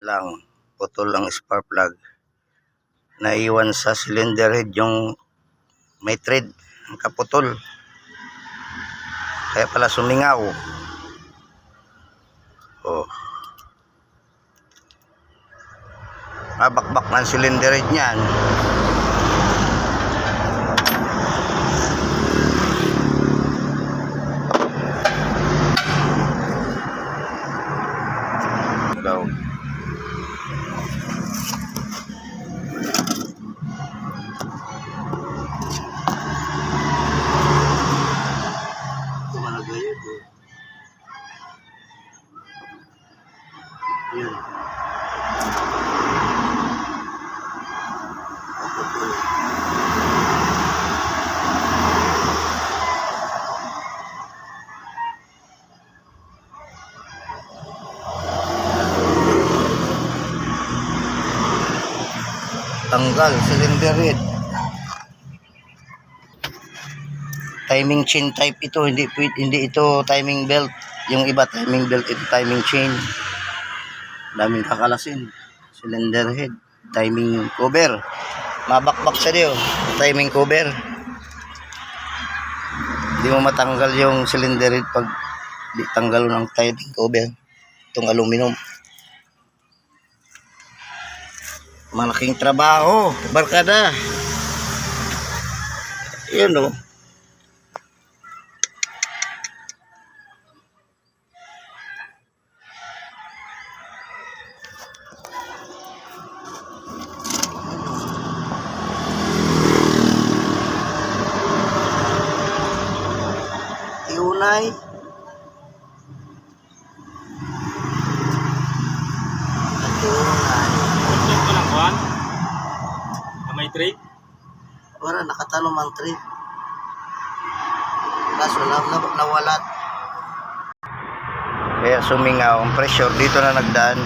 lang, putol ang spark plug. Naiwan sa cylinder head yung may thread, kaputol. Kaya pala sumingaw. Oh. Bakbak ng cylinder head niyan. Daw. Tumalagayod eh. Yun. Tanggal cylinder head. Timing chain type ito, hindi ito timing belt. Yung iba timing belt, ito timing chain. Daming kakalasin. Cylinder head, timing cover. Mabakbak siya diyo, timing cover. Hindi mo matanggal yung cylinder head pag di tanggal ng timing cover. Itong aluminum. Malaking trabaho, barkada. Yun o. Iunay. May trade? Wala, nakatanong ang trade. Kaso nawalat. Kaya sumingaw ang pressure dito na nagdaan.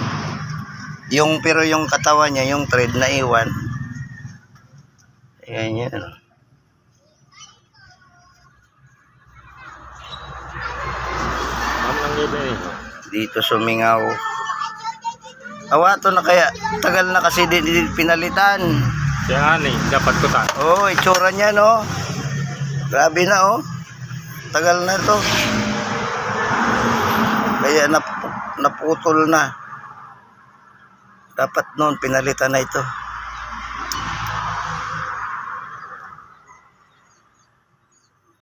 Pero yung katawan niya, yung thread na iwan. Ayan yan. Dito sumingaw. Awato na kaya. Tagal na kasi di pinalitan. Yan eh, dapat ko ta. Oh, itsura niya no. Grabe na oh. Tagal na ito. Kaya naputol na. Dapat noon pinalitan na ito.